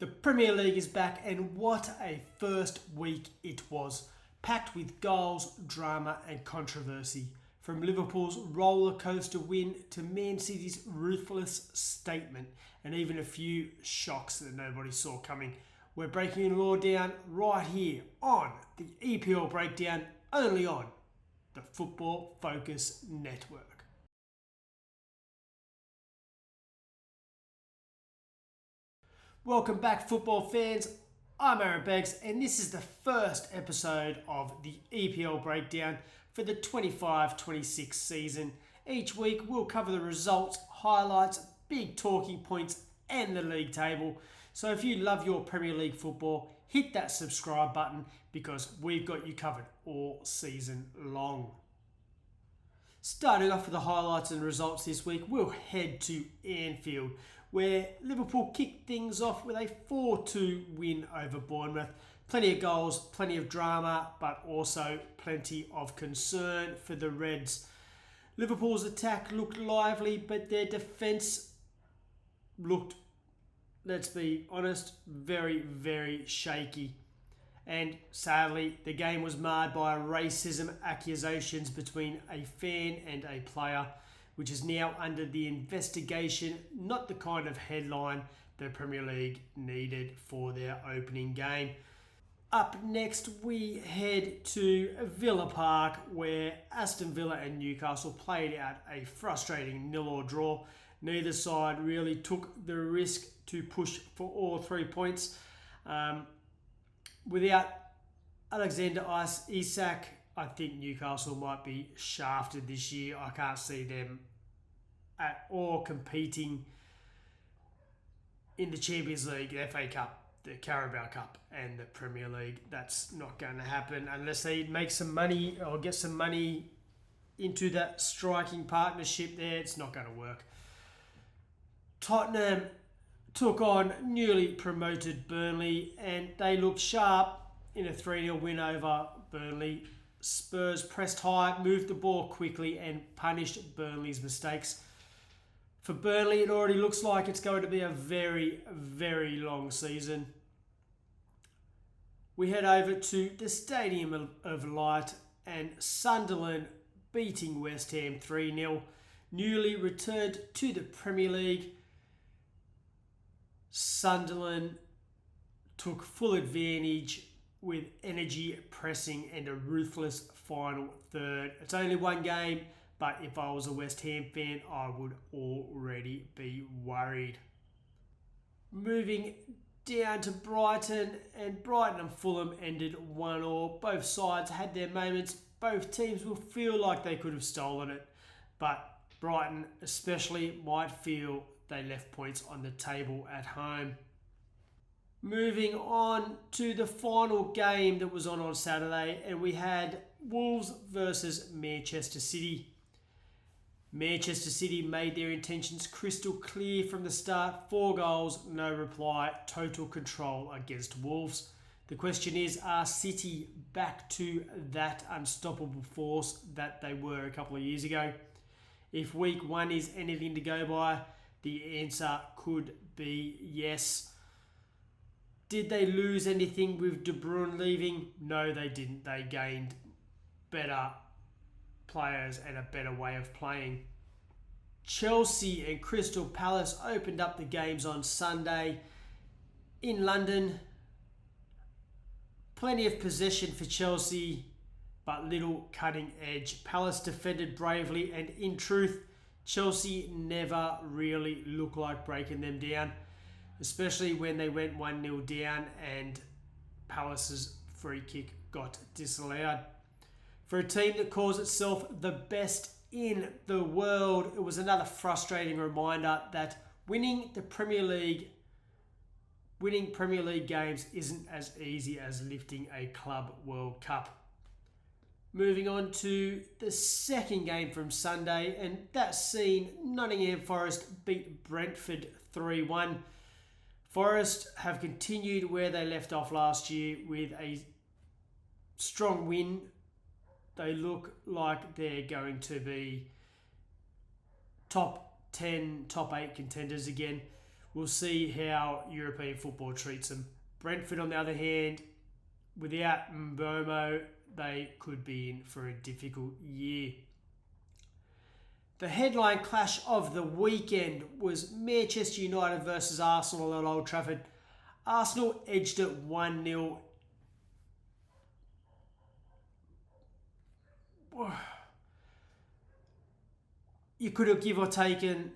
The Premier League is back, and what a first week it was. Packed with goals, drama and controversy. From Liverpool's roller coaster win to Man City's ruthless statement, and even a few shocks that nobody saw coming. We're breaking it all down right here on the EPL Breakdown, only on the Football Focus Network. Welcome back, football fans. I'm Aaron Beggs, and this is the first episode of the EPL Breakdown for the 25-26 season. Each week we'll cover the results, highlights, big talking points and the league table. So if you love your Premier League football, hit that subscribe button because we've got you covered all season long. Starting off with the highlights and results this week, we'll head to Anfield, where Liverpool kicked things off with a 4-2 win over Bournemouth. Plenty of goals, plenty of drama, but also plenty of concern for the Reds. Liverpool's attack looked lively, but their defence looked, let's be honest, very, very shaky. And sadly, the game was marred by racism accusations between a fan and a player, which is now under the investigation. Not the kind of headline the Premier League needed for their opening game. Up next, we head to Villa Park, where Aston Villa and Newcastle played out a frustrating 0-0 draw. Neither side really took the risk to push for all 3 points. Without Alexander Isak, I think Newcastle might be shafted this year. I can't see them at all competing in the Champions League, the FA Cup, the Carabao Cup and the Premier League. That's not going to happen unless they make some money or get some money into that striking partnership there. It's not going to work. Tottenham took on newly promoted Burnley and they looked sharp in a 3-0 win over Burnley. Spurs pressed high, moved the ball quickly and punished Burnley's mistakes. For Burnley, it already looks like it's going to be a very, very long season. We head over to the Stadium of Light and Sunderland beating West Ham 3-0. Newly returned to the Premier League, Sunderland took full advantage with energy, pressing and a ruthless final third. It's only one game, but if I was a West Ham fan, I would already be worried. Moving down to Brighton, and Brighton and Fulham ended 1-1. Both sides had their moments. Both teams will feel like they could have stolen it, but Brighton especially might feel they left points on the table at home. Moving on to the final game that was on Saturday, and we had Wolves versus Manchester City. Manchester City made their intentions crystal clear from the start. 4 goals, no reply, total control against Wolves. The question is, are City back to that unstoppable force that they were a couple of years ago? If week 1 is anything to go by, the answer could be yes. Did they lose anything with De Bruyne leaving? No, they didn't. They gained better players and a better way of playing. Chelsea and Crystal Palace opened up the games on Sunday in London. Plenty of possession for Chelsea, but little cutting edge. Palace defended bravely, and in truth, Chelsea never really looked like breaking them down, especially when they went 1-0 down and Palace's free kick got disallowed. For a team that calls itself the best in the world, it was another frustrating reminder that winning Premier League games isn't as easy as lifting a Club World Cup. Moving on to the second game from Sunday, and that's seen Nottingham Forest beat Brentford 3-1. Forest have continued where they left off last year with a strong win. They look like they're going to be top 10, top 8 contenders again. We'll see how European football treats them. Brentford, on the other hand, without Mbomo, they could be in for a difficult year. The headline clash of the weekend was Manchester United versus Arsenal at Old Trafford. Arsenal edged it 1-0. You could have give or taken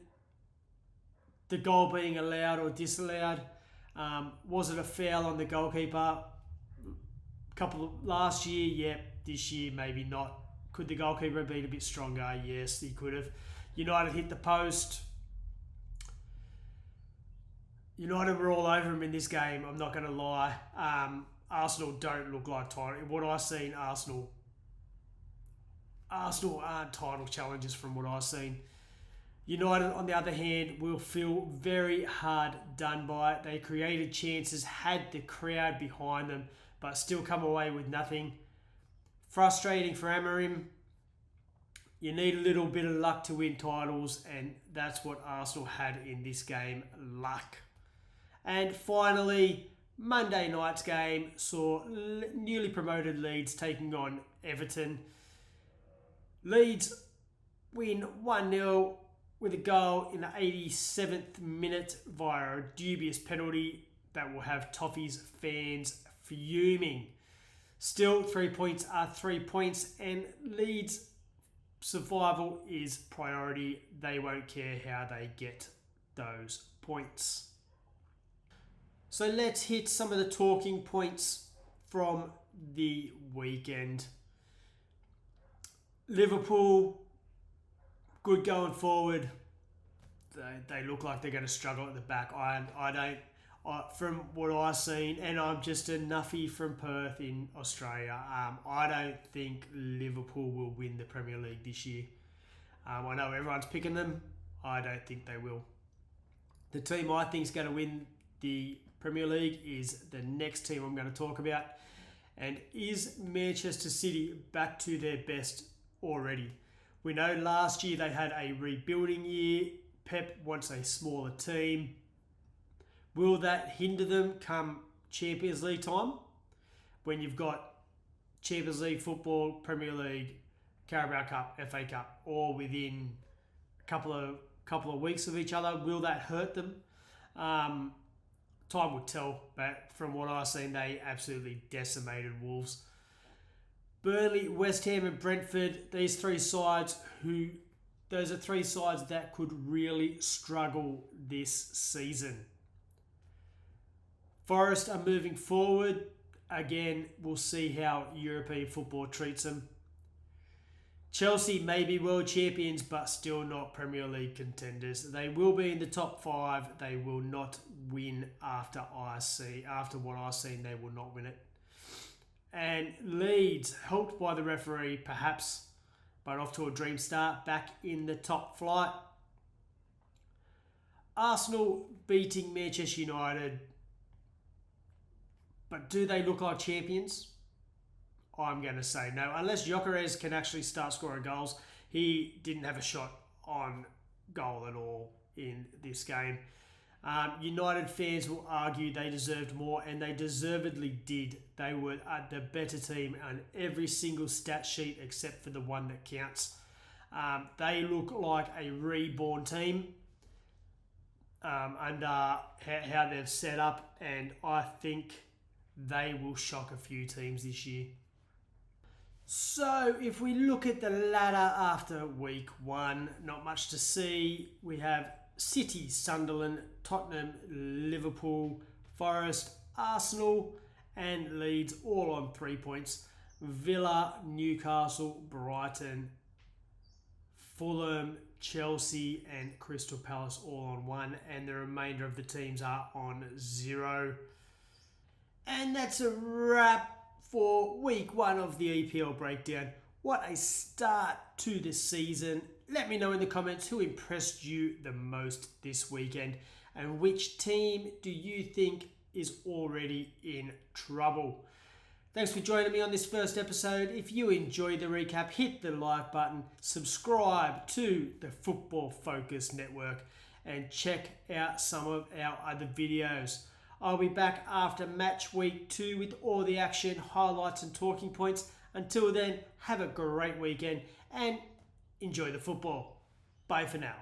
the goal being allowed or disallowed. Was it a foul on the goalkeeper? Last year, yeah. This year, maybe not. Could the goalkeeper have been a bit stronger? Yes, he could have. United hit the post. United were all over him in this game, I'm not going to lie. Arsenal don't look like title. What I've seen, Arsenal aren't title challengers from what I've seen. United, on the other hand, will feel very hard done by. They created chances, had the crowd behind them, but still come away with nothing. Frustrating for Amorim. You need a little bit of luck to win titles, and that's what Arsenal had in this game, luck. And finally, Monday night's game saw newly promoted Leeds taking on Everton. Leeds win 1-0 with a goal in the 87th minute via a dubious penalty that will have Toffees fans fuming. Still, 3 points are 3 points, and Leeds' survival is priority. They won't care how they get those points. So let's hit some of the talking points from the weekend. Liverpool, good going forward. They look like they're going to struggle at the back. From what I've seen, and I'm just a nuffy from Perth in Australia, I don't think Liverpool will win the Premier League this year. I know everyone's picking them. I don't think they will. The team I think is going to win the Premier League is the next team I'm going to talk about. And is Manchester City back to their best already? We know last year they had a rebuilding year. Pep wants a smaller team. Will that hinder them come Champions League time? When you've got Champions League football, Premier League, Carabao Cup, FA Cup, all within a couple of weeks of each other, will that hurt them? Time will tell, but from what I've seen, they absolutely decimated Wolves. Burnley, West Ham and Brentford, those are three sides that could really struggle this season. Forest are moving forward. Again, we'll see how European football treats them. Chelsea may be world champions, but still not Premier League contenders. They will be in the top 5. They will not win after what I've seen, they will not win it. And Leeds, helped by the referee, perhaps, but off to a dream start, back in the top flight. Arsenal beating Manchester United. But do they look like champions? I'm going to say no. Unless Gyökeres can actually start scoring goals. He didn't have a shot on goal at all in this game. United fans will argue they deserved more, and they deservedly did. They were the better team on every single stat sheet except for the one that counts. They look like a reborn team under how they've set up, and I think they will shock a few teams this year. So if we look at the ladder after week 1, not much to see. We have City, Sunderland, Tottenham, Liverpool, Forest, Arsenal and Leeds all on 3 points. Villa, Newcastle, Brighton, Fulham, Chelsea and Crystal Palace all on 1, and the remainder of the teams are on 0. And that's a wrap for week 1 of the EPL Breakdown. What a start to the season. Let me know in the comments who impressed you the most this weekend, and which team do you think is already in trouble. Thanks for joining me on this first episode. If you enjoyed the recap, hit the like button, subscribe to the Football Focus Network, and check out some of our other videos. I'll be back after match week 2 with all the action, highlights and talking points. Until then, have a great weekend and enjoy the football. Bye for now.